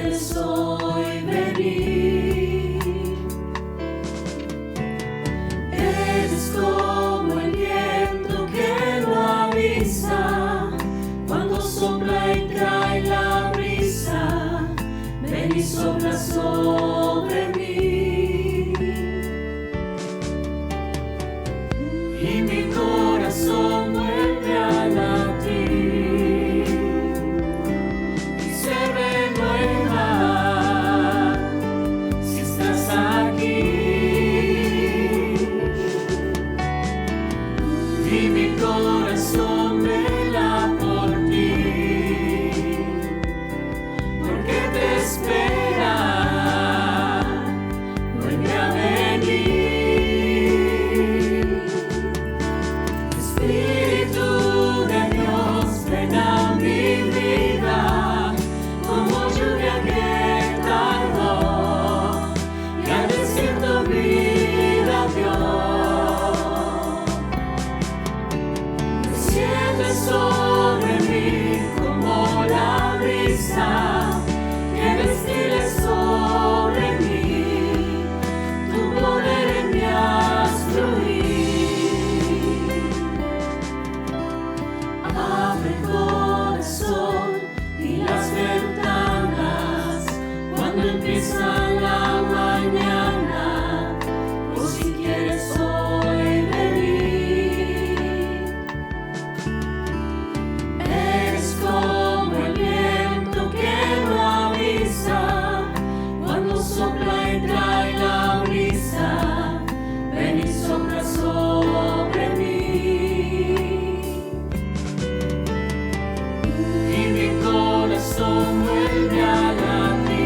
quieres hoy venir. Eres como el viento que no avisa, cuando sopla y trae la brisa. Ven y sopla sobre mí. Y mi corazón vuelve a latir y se renueva si estás aquí. Y mi corazón vela por ti, porque te espera. Vuelve a venir. Espíritu de Dios, ven a mi vida, como lluvia que tardó y al desierto vida dio. Desciende sobre mí como la brisa, que destile sobre mí, tu poder en mí haz fluir. Abre el corazón y las ventanas cuando empieza la mañana, o si quieres hoy venir. Eres como el viento que no avisa, cuando sopla y trae la brisa. Ven y sopla sobre mí. Y mi corazón vuelve a latir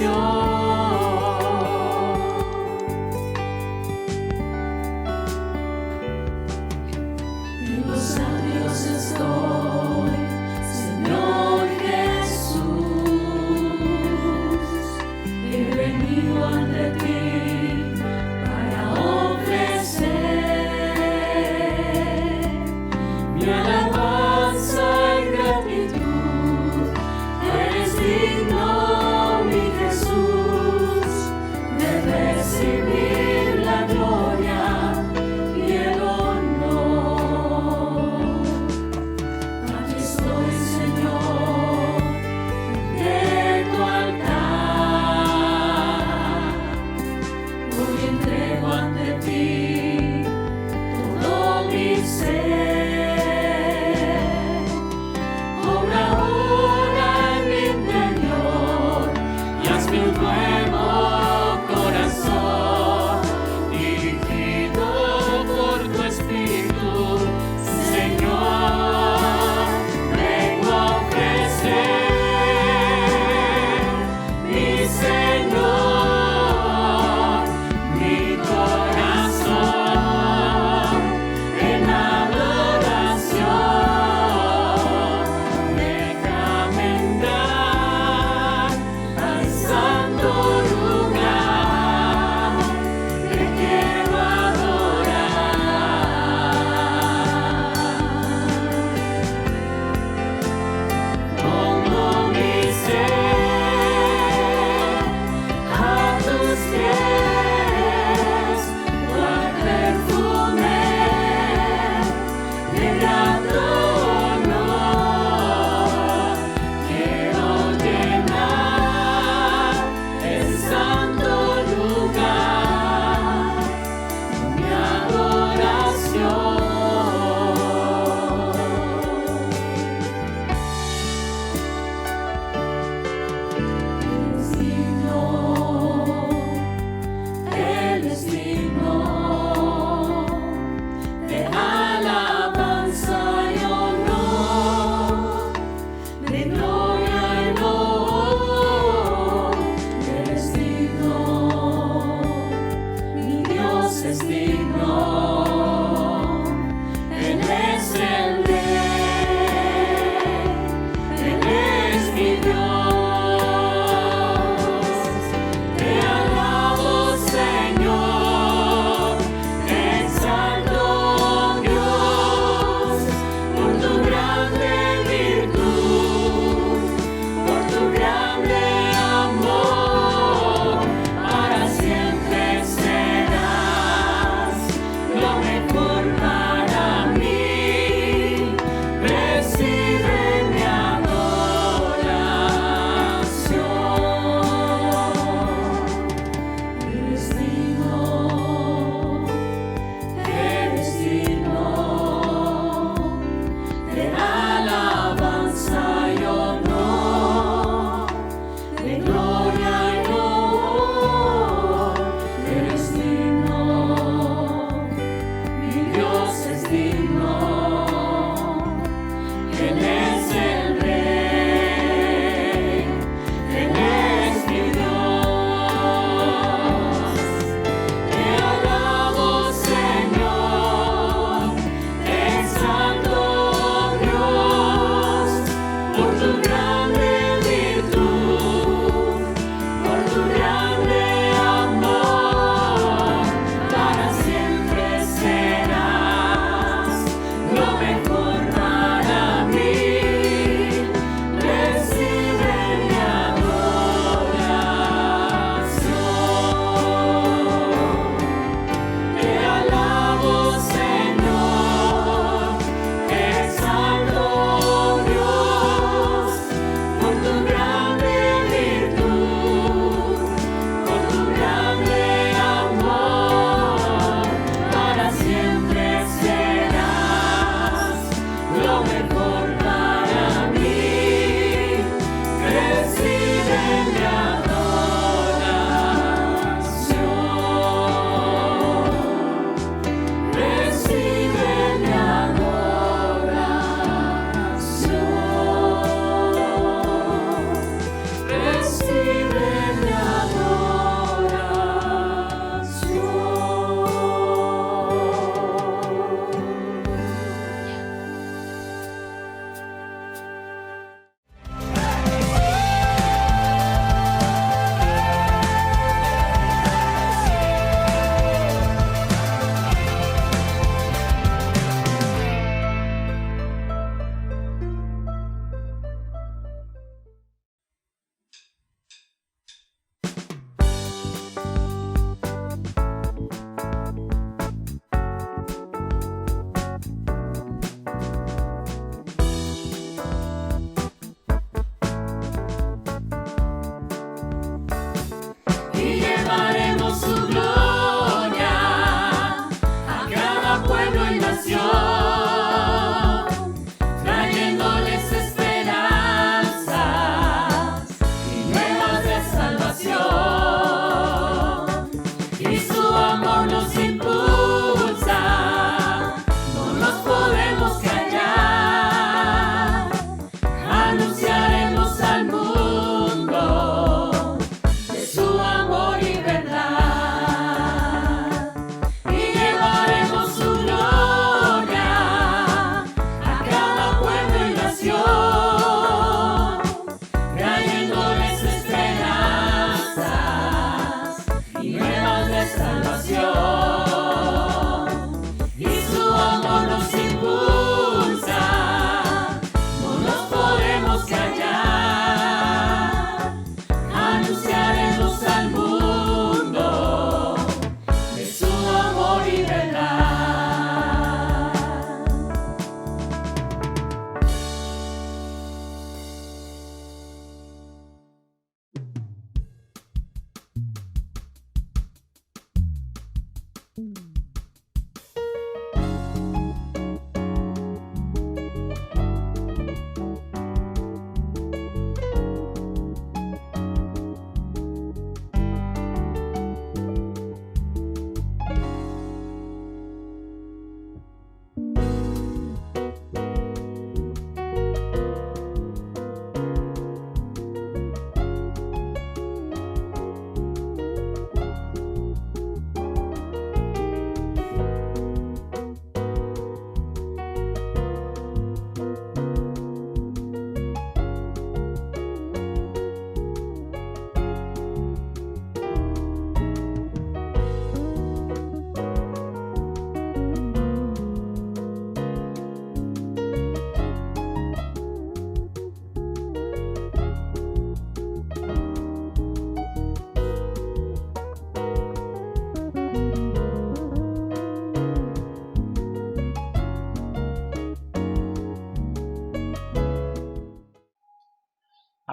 En los atrios estoy, Señor Jesús, he venido ante ti para ofrecer mi alabanza y gratitud. Eres digno, mi Jesús.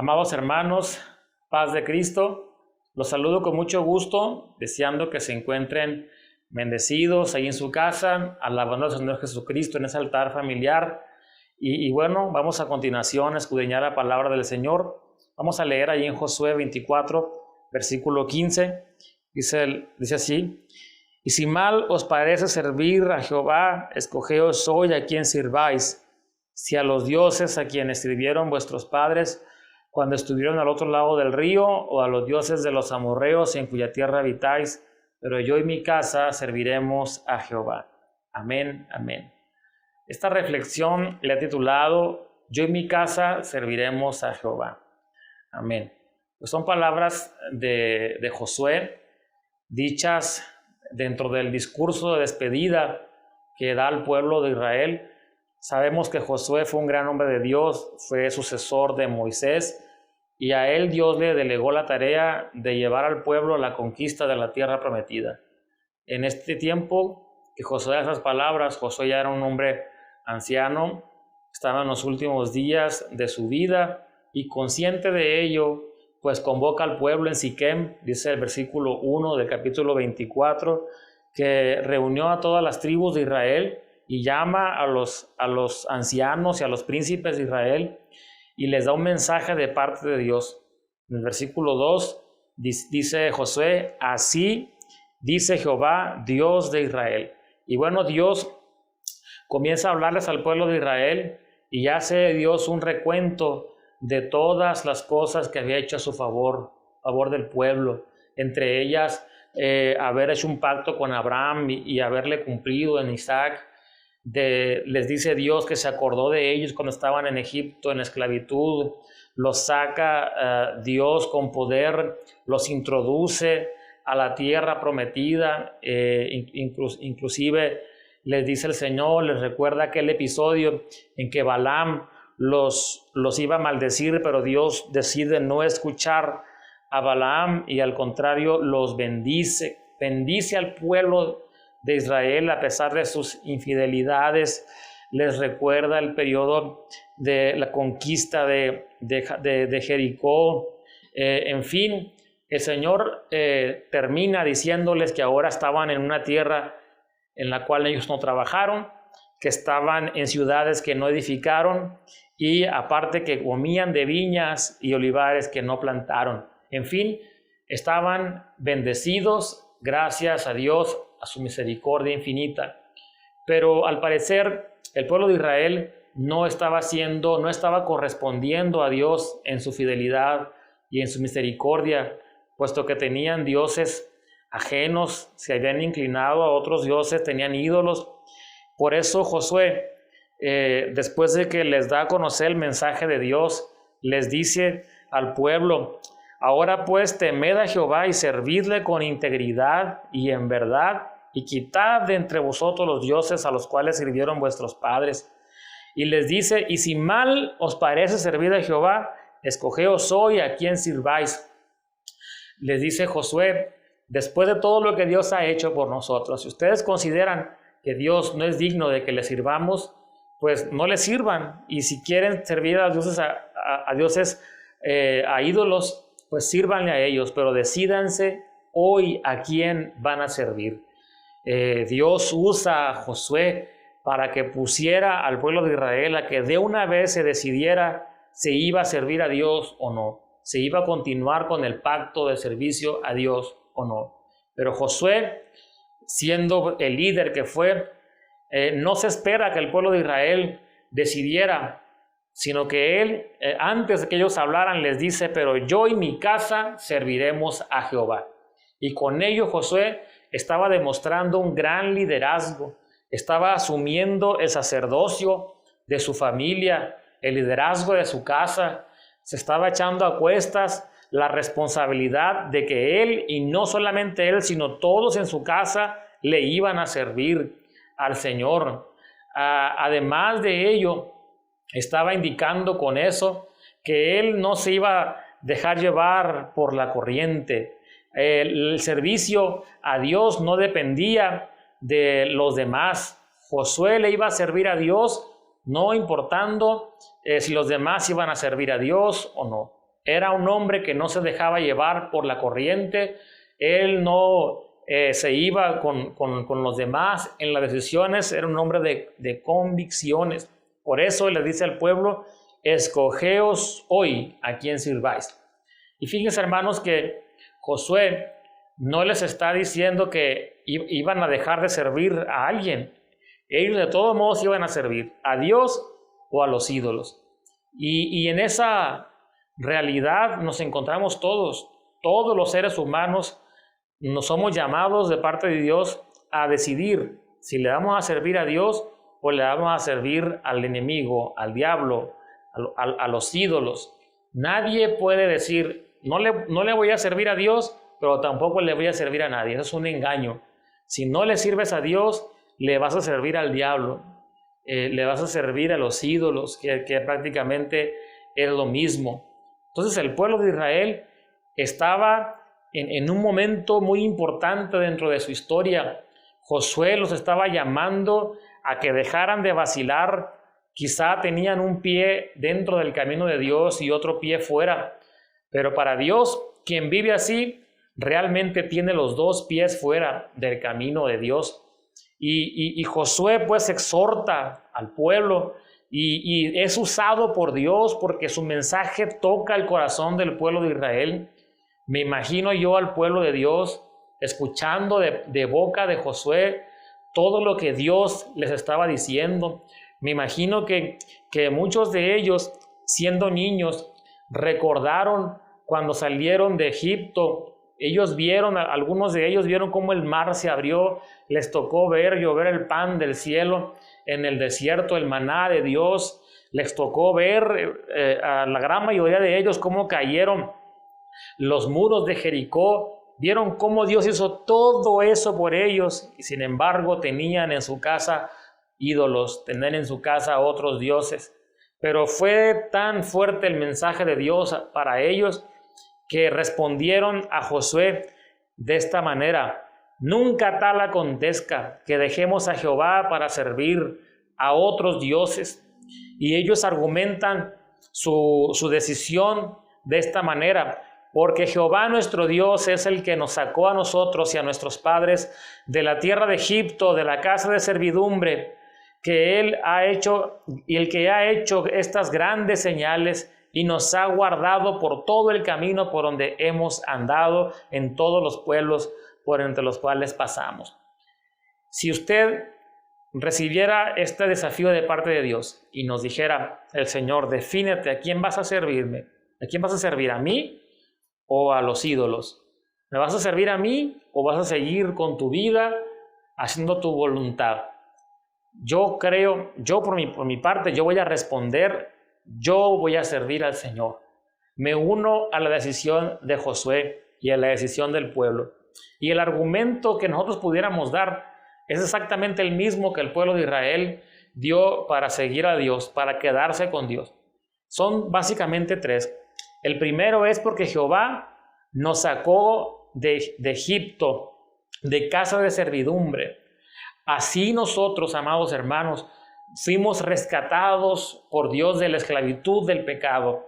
Amados hermanos, paz de Cristo, los saludo con mucho gusto, deseando que se encuentren bendecidos ahí en su casa, alabando al Señor Jesucristo en ese altar familiar. Y bueno, vamos a continuación a escudriñar la palabra del Señor. Vamos a leer ahí en Josué 24, versículo 15. Dice así: y si mal os parece servir a Jehová, escogeos hoy a quien sirváis, si a los dioses a quienes sirvieron vuestros padres cuando estuvieron al otro lado del río, o a los dioses de los amorreos en cuya tierra habitáis, pero yo y mi casa serviremos a Jehová. Amén, amén. Esta reflexión le he titulado: yo y mi casa serviremos a Jehová. Amén. Pues son palabras de Josué, dichas dentro del discurso de despedida que da al pueblo de Israel. Sabemos que Josué fue un gran hombre de Dios, fue sucesor de Moisés, y a él Dios le delegó la tarea de llevar al pueblo a la conquista de la tierra prometida. En este tiempo que Josué da esas palabras, Josué ya era un hombre anciano, estaba en los últimos días de su vida, y consciente de ello, pues convoca al pueblo en Siquem, dice el versículo 1 del capítulo 24, que reunió a todas las tribus de Israel y llama a los ancianos y a los príncipes de Israel y les da un mensaje de parte de Dios. En el versículo 2 dice Josué: así dice Jehová, Dios de Israel. Y bueno, Dios comienza a hablarles al pueblo de Israel y hace Dios un recuento de todas las cosas que había hecho a su favor del pueblo, entre ellas haber hecho un pacto con Abraham y haberle cumplido en Isaac. Les dice Dios que se acordó de ellos cuando estaban en Egipto en esclavitud, los saca Dios con poder, los introduce a la tierra prometida, inclusive les dice el Señor, les recuerda aquel episodio en que Balaam los iba a maldecir, pero Dios decide no escuchar a Balaam y al contrario los bendice al pueblo de Israel a pesar de sus infidelidades. Les recuerda el periodo de la conquista de Jericó. En fin, el Señor termina diciéndoles que ahora estaban en una tierra en la cual ellos no trabajaron, que estaban en ciudades que no edificaron y aparte que comían de viñas y olivares que no plantaron. En fin, estaban bendecidos gracias a Dios, a su misericordia infinita. Pero al parecer el pueblo de Israel no estaba correspondiendo a Dios en su fidelidad y en su misericordia, puesto que tenían dioses ajenos, se habían inclinado a otros dioses, tenían ídolos. Por eso Josué, después de que les da a conocer el mensaje de Dios, les dice al pueblo: ahora pues temed a Jehová y servidle con integridad y en verdad, y quitad de entre vosotros los dioses a los cuales sirvieron vuestros padres. Y les dice: y si mal os parece servir a Jehová, escogeos hoy a quien sirváis. Les dice Josué, después de todo lo que Dios ha hecho por nosotros, si ustedes consideran que Dios no es digno de que le sirvamos, pues no le sirvan. Y si quieren servir a dioses, a ídolos, pues sírvanle a ellos, pero decídanse hoy a quién van a servir. Dios usa a Josué para que pusiera al pueblo de Israel a que de una vez se decidiera si iba a servir a Dios o no, si iba a continuar con el pacto de servicio a Dios o no. Pero Josué, siendo el líder que fue, no se espera que el pueblo de Israel decidiera, sino que él, antes de que ellos hablaran, les dice: pero yo y mi casa serviremos a Jehová. Y con ello Josué estaba demostrando un gran liderazgo, estaba asumiendo el sacerdocio de su familia, el liderazgo de su casa, se estaba echando a cuestas la responsabilidad de que él, y no solamente él, sino todos en su casa, le iban a servir al Señor. Además de ello, estaba indicando con eso que él no se iba a dejar llevar por la corriente. El servicio a Dios no dependía de los demás. Josué le iba a servir a Dios, no importando si los demás iban a servir a Dios o no. Era un hombre que no se dejaba llevar por la corriente. Él no se iba con los demás en las decisiones. Era un hombre de convicciones. Por eso le dice al pueblo: escogeos hoy a quién sirváis. Y fíjense, hermanos, que Josué no les está diciendo que iban a dejar de servir a alguien. Ellos de todos modos iban a servir a Dios o a los ídolos. Y en esa realidad nos encontramos todos los seres humanos. Nos somos llamados de parte de Dios a decidir si le vamos a servir a Dios o le vamos a servir al enemigo, al diablo, a los ídolos. Nadie puede decir, no le voy a servir a Dios, pero tampoco le voy a servir a nadie. Eso es un engaño. Si no le sirves a Dios, le vas a servir al diablo, le vas a servir a los ídolos, que prácticamente es lo mismo. Entonces el pueblo de Israel estaba en un momento muy importante dentro de su historia. Josué los estaba llamando a que dejaran de vacilar. Quizá tenían un pie dentro del camino de Dios y otro pie fuera, pero para Dios, quien vive así, realmente tiene los dos pies fuera del camino de Dios. Y Josué pues exhorta al pueblo y es usado por Dios porque su mensaje toca el corazón del pueblo de Israel. Me imagino yo al pueblo de Dios escuchando de boca de Josué todo lo que Dios les estaba diciendo. Me imagino que muchos de ellos, siendo niños, recordaron cuando salieron de Egipto. Algunos de ellos vieron cómo el mar se abrió, les tocó ver llover el pan del cielo en el desierto, el maná de Dios. Les tocó ver a la gran mayoría de ellos cómo cayeron los muros de Jericó. Vieron cómo Dios hizo todo eso por ellos y sin embargo tenían en su casa ídolos, tenían en su casa otros dioses. Pero fue tan fuerte el mensaje de Dios para ellos que respondieron a Josué de esta manera: nunca tal acontezca que dejemos a Jehová para servir a otros dioses. Y ellos argumentan su decisión de esta manera: porque Jehová nuestro Dios es el que nos sacó a nosotros y a nuestros padres de la tierra de Egipto, de la casa de servidumbre, que Él ha hecho, y el que ha hecho estas grandes señales, y nos ha guardado por todo el camino por donde hemos andado en todos los pueblos por entre los cuales pasamos. Si usted recibiera este desafío de parte de Dios y nos dijera el Señor: defínete, ¿a quién vas a servirme? ¿A quién vas a servir? ¿A mí o a los ídolos? ¿Me vas a servir a mí o vas a seguir con tu vida haciendo tu voluntad? Yo creo, por mi parte, yo voy a responder: yo voy a servir al Señor. Me uno a la decisión de Josué y a la decisión del pueblo. Y el argumento que nosotros pudiéramos dar es exactamente el mismo que el pueblo de Israel dio para seguir a Dios, para quedarse con Dios. Son básicamente tres. El primero es porque Jehová nos sacó de Egipto, de casa de servidumbre. Así nosotros, amados hermanos, fuimos rescatados por Dios de la esclavitud del pecado.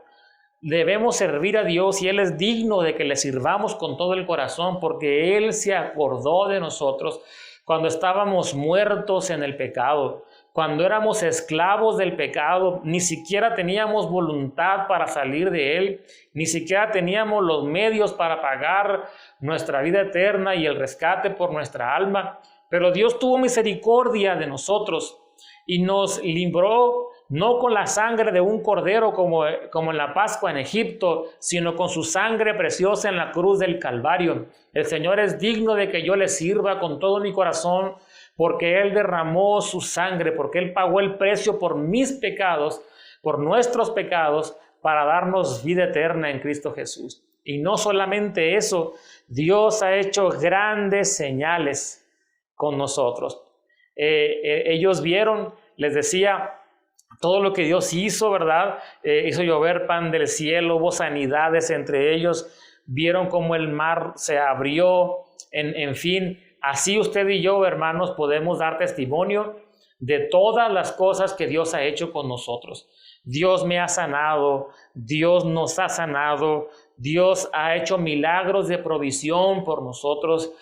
Debemos servir a Dios y Él es digno de que le sirvamos con todo el corazón, porque Él se acordó de nosotros cuando estábamos muertos en el pecado, cuando éramos esclavos del pecado. Ni siquiera teníamos voluntad para salir de él, ni siquiera teníamos los medios para pagar nuestra vida eterna y el rescate por nuestra alma. Pero Dios tuvo misericordia de nosotros y nos libró no con la sangre de un cordero como en la Pascua en Egipto, sino con su sangre preciosa en la cruz del Calvario. El Señor es digno de que yo le sirva con todo mi corazón, porque Él derramó su sangre, porque Él pagó el precio por mis pecados, por nuestros pecados, para darnos vida eterna en Cristo Jesús. Y no solamente eso, Dios ha hecho grandes señales con nosotros. Ellos vieron, les decía, todo lo que Dios hizo, ¿verdad? Hizo llover pan del cielo, hubo sanidades entre ellos, vieron cómo el mar se abrió, en fin. Así usted y yo, hermanos, podemos dar testimonio de todas las cosas que Dios ha hecho con nosotros. Dios me ha sanado, Dios nos ha sanado, Dios ha hecho milagros de provisión por nosotros.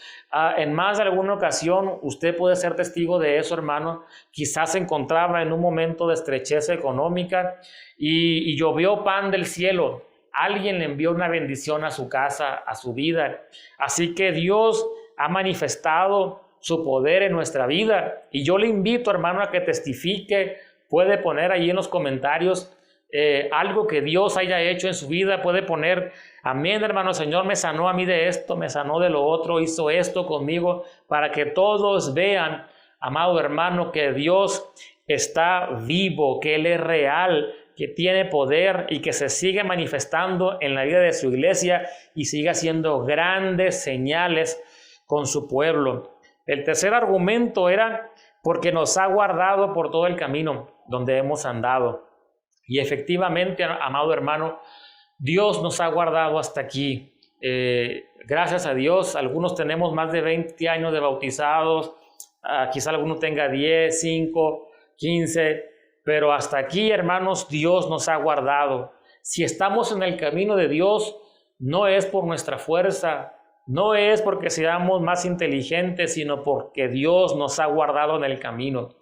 En más de alguna ocasión, usted puede ser testigo de eso, hermano. Quizás se encontraba en un momento de estrechez económica y llovió pan del cielo. Alguien le envió una bendición a su casa, a su vida. Así que Dios ha manifestado su poder en nuestra vida. Y yo le invito, hermano, a que testifique. Puede poner ahí en los comentarios algo que Dios haya hecho en su vida. Puede poner, amén, hermano, Señor me sanó a mí de esto, me sanó de lo otro, hizo esto conmigo, para que todos vean, amado hermano, que Dios está vivo, que Él es real, que tiene poder y que se sigue manifestando en la vida de su iglesia y sigue haciendo grandes señales con su pueblo. El tercer argumento era porque nos ha guardado por todo el camino donde hemos andado. Y efectivamente, amado hermano, Dios nos ha guardado hasta aquí. Gracias a Dios, algunos tenemos más de 20 años de bautizados, quizá alguno tenga 10, 5, 15, pero hasta aquí, hermanos, Dios nos ha guardado. Si estamos en el camino de Dios, no es por nuestra fuerza, no es porque seamos más inteligentes, sino porque Dios nos ha guardado en el camino.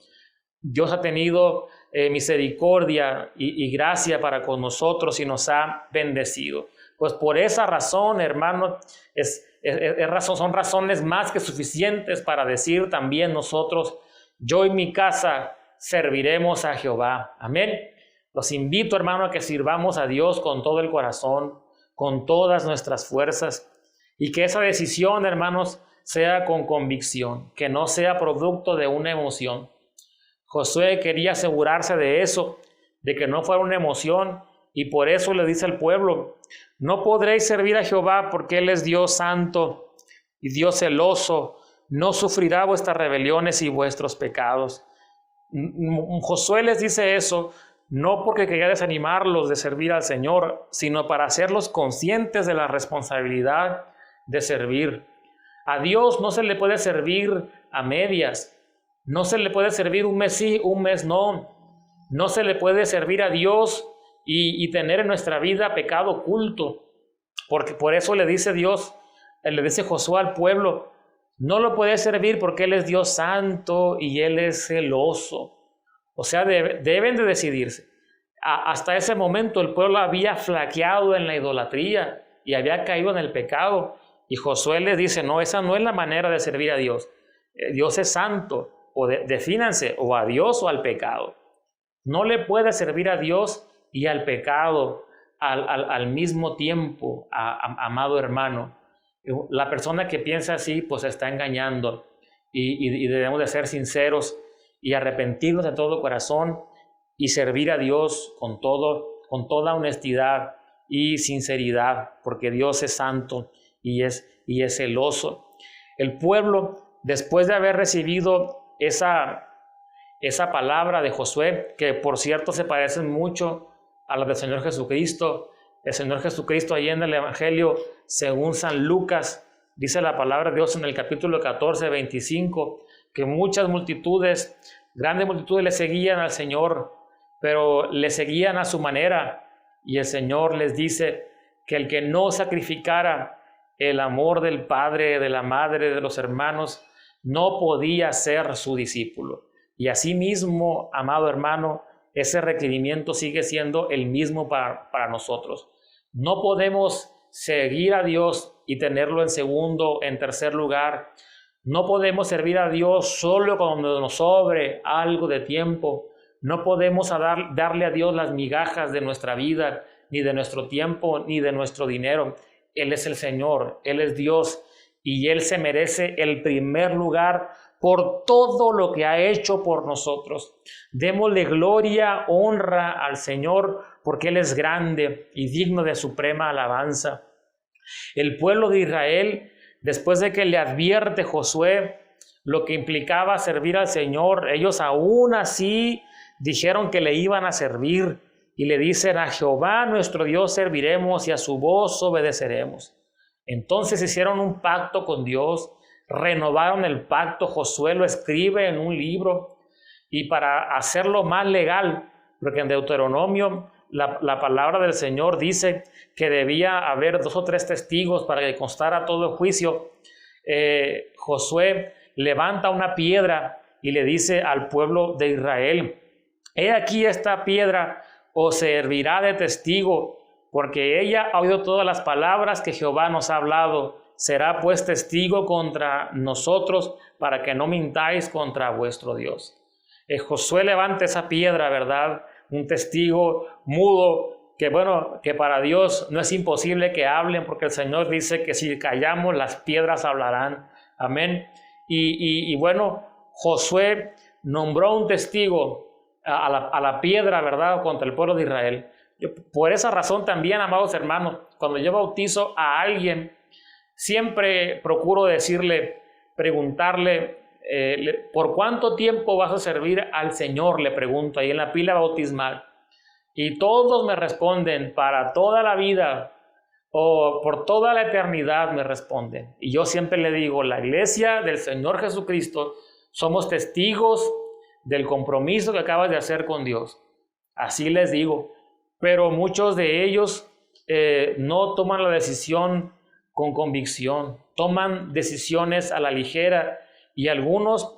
Dios ha tenido misericordia y gracia para con nosotros y nos ha bendecido. Pues por esa razón, hermano, son razones más que suficientes para decir también nosotros, yo y mi casa serviremos a Jehová. Amén. Los invito, hermano, a que sirvamos a Dios con todo el corazón, con todas nuestras fuerzas, y que esa decisión, hermanos, sea con convicción, que no sea producto de una emoción. Josué quería asegurarse de eso, de que no fuera una emoción, y por eso le dice al pueblo, no podréis servir a Jehová porque Él es Dios santo y Dios celoso, no sufrirá vuestras rebeliones y vuestros pecados. Josué les dice eso no porque quería desanimarlos de servir al Señor, sino para hacerlos conscientes de la responsabilidad de servir. A Dios no se le puede servir a medias. No se le puede servir un mes sí, un mes no. No se le puede servir a Dios y tener en nuestra vida pecado oculto. Porque por eso le dice Dios, le dice Josué al pueblo, no lo puede servir porque Él es Dios santo y Él es celoso. O sea, deben de decidirse. Hasta ese momento el pueblo había flaqueado en la idolatría y había caído en el pecado. Y Josué les dice, no, esa no es la manera de servir a Dios. Dios es santo. O defínanse o a Dios o al pecado. No le puede servir a Dios y al pecado al mismo tiempo, amado hermano. La persona que piensa así, pues está engañando y debemos de ser sinceros y arrepentirnos de todo corazón y servir a Dios con toda honestidad y sinceridad, porque Dios es santo y es celoso. El pueblo, después de haber recibido esa palabra de Josué, que por cierto se parecen mucho a la del Señor Jesucristo. El Señor Jesucristo ahí en el Evangelio, según San Lucas, dice la palabra de Dios en el capítulo 14, 25, que muchas multitudes, grandes multitudes le seguían al Señor, pero le seguían a su manera. Y el Señor les dice que el que no sacrificara el amor del Padre, de la Madre, de los hermanos, no podía ser su discípulo. Y asimismo, amado hermano, ese requerimiento sigue siendo el mismo para nosotros. No podemos seguir a Dios y tenerlo en segundo, en tercer lugar. No podemos servir a Dios solo cuando nos sobre algo de tiempo. No podemos darle a Dios las migajas de nuestra vida, ni de nuestro tiempo, ni de nuestro dinero. Él es el Señor, Él es Dios. Y Él se merece el primer lugar por todo lo que ha hecho por nosotros. Démosle gloria, honra al Señor, porque Él es grande y digno de suprema alabanza. El pueblo de Israel, después de que le advierte Josué lo que implicaba servir al Señor, ellos aún así dijeron que le iban a servir y le dicen, a Jehová nuestro Dios serviremos y a su voz obedeceremos. Entonces hicieron un pacto con Dios, renovaron el pacto. Josué lo escribe en un libro y para hacerlo más legal, porque en Deuteronomio la palabra del Señor dice que debía haber 2 o 3 testigos para que constara todo el juicio. Josué levanta una piedra y le dice al pueblo de Israel: he aquí esta piedra os servirá de testigo, porque ella ha oído todas las palabras que Jehová nos ha hablado. Será pues testigo contra nosotros, para que no mintáis contra vuestro Dios. Josué levanta esa piedra, ¿verdad? Un testigo mudo, que para Dios no es imposible que hablen, porque el Señor dice que si callamos, las piedras hablarán. Amén. Y bueno, Josué nombró un testigo a la piedra, ¿verdad?, contra el pueblo de Israel. Por esa razón también, amados hermanos, cuando yo bautizo a alguien, siempre procuro preguntarle, ¿por cuánto tiempo vas a servir al Señor? Le pregunto ahí en la pila bautismal. Y todos me responden: para toda la vida, o por toda la eternidad, me responden. Y yo siempre le digo: la iglesia del Señor Jesucristo somos testigos del compromiso que acabas de hacer con Dios. Así les digo. Pero muchos de ellos no toman la decisión con convicción, toman decisiones a la ligera, y algunos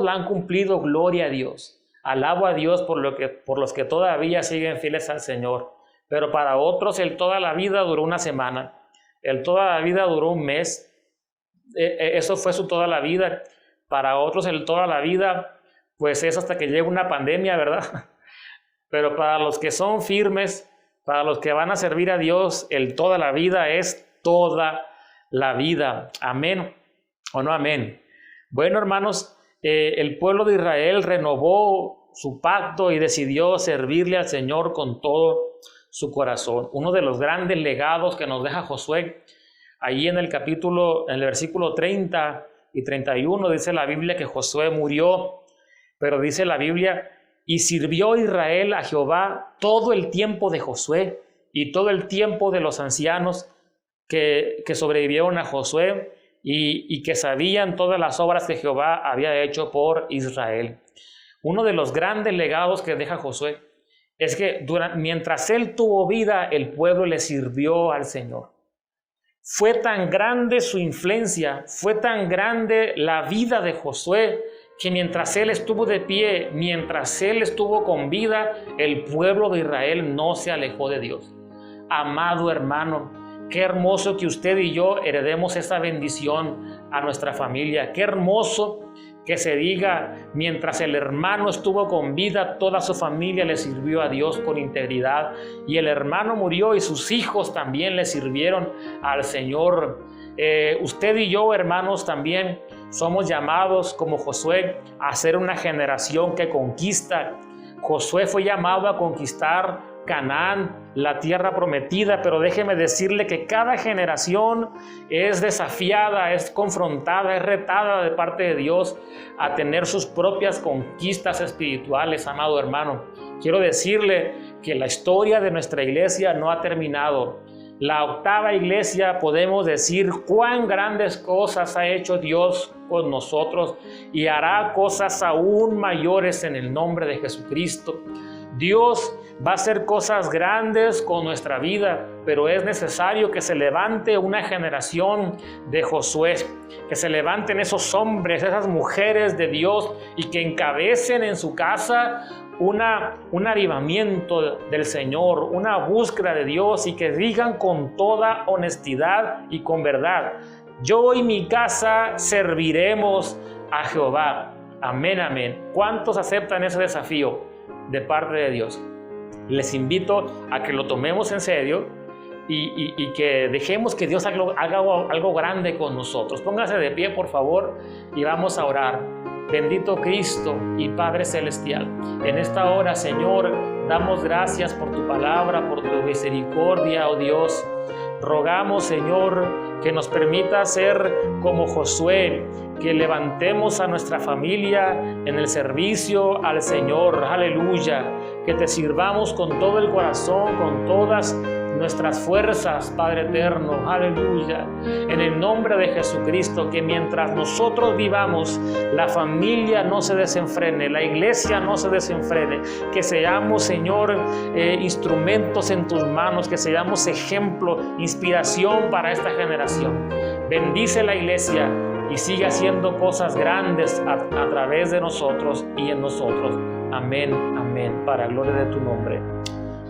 la han cumplido. Gloria a Dios. Alabo a Dios por los que todavía siguen fieles al Señor. Pero para otros el toda la vida duró una semana, el toda la vida duró un mes. Eso fue su toda la vida. Para otros el toda la vida, pues es hasta que llegue una pandemia, ¿verdad? Pero para los que son firmes, para los que van a servir a Dios, el toda la vida es toda la vida. Amén o no amén. Bueno, hermanos, el pueblo de Israel renovó su pacto y decidió servirle al Señor con todo su corazón. Uno de los grandes legados que nos deja Josué, ahí en el versículo 30 y 31, dice la Biblia que Josué murió, pero dice la Biblia: y sirvió Israel a Jehová todo el tiempo de Josué y todo el tiempo de los ancianos que sobrevivieron a Josué y que sabían todas las obras que Jehová había hecho por Israel. Uno de los grandes legados que deja Josué es que mientras él tuvo vida, el pueblo le sirvió al Señor. Fue tan grande su influencia, fue tan grande la vida de Josué, que mientras él estuvo de pie, mientras él estuvo con vida, el pueblo de Israel no se alejó de Dios. Amado hermano, qué hermoso que usted y yo heredemos esa bendición a nuestra familia. Qué hermoso que se diga: mientras el hermano estuvo con vida, toda su familia le sirvió a Dios con integridad, y el hermano murió y sus hijos también le sirvieron al Señor. Usted y yo, hermanos, también somos llamados, como Josué, a ser una generación que conquista. Josué fue llamado a conquistar Canaán, la tierra prometida, pero déjeme decirle que cada generación es desafiada, es confrontada, es retada de parte de Dios a tener sus propias conquistas espirituales, amado hermano. Quiero decirle que la historia de nuestra iglesia no ha terminado. La octava iglesia, podemos decir cuán grandes cosas ha hecho Dios con nosotros, y hará cosas aún mayores en el nombre de Jesucristo. Dios va a hacer cosas grandes con nuestra vida, pero es necesario que se levante una generación de Josué, que se levanten esos hombres, esas mujeres de Dios, y que encabecen en su casa un avivamiento del Señor, una búsqueda de Dios, y que digan con toda honestidad y con verdad: yo y mi casa serviremos a Jehová. Amén, amén. ¿Cuántos aceptan ese desafío de parte de Dios? Les invito a que lo tomemos en serio y que dejemos que Dios haga algo grande con nosotros. Póngase de pie, por favor, y vamos a orar. Bendito Cristo y Padre Celestial, en esta hora, Señor, damos gracias por tu palabra, por tu misericordia, oh Dios. Rogamos, Señor, que nos permita ser como Josué, que levantemos a nuestra familia en el servicio al Señor. Aleluya. Que te sirvamos con todo el corazón, con todas nuestras fuerzas, Padre eterno, aleluya. En el nombre de Jesucristo, que mientras nosotros vivamos, la familia no se desenfrene, la iglesia no se desenfrene, que seamos, Señor, instrumentos en tus manos, que seamos ejemplo, inspiración para esta generación. Bendice la iglesia y sigue haciendo cosas grandes a través de nosotros y en nosotros. Amén, amén, para gloria de tu nombre.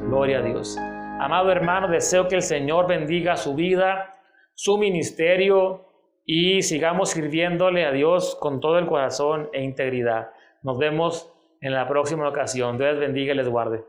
Gloria a Dios. Amado hermano, deseo que el Señor bendiga su vida, su ministerio y sigamos sirviéndole a Dios con todo el corazón e integridad. Nos vemos en la próxima ocasión. Dios les bendiga y les guarde.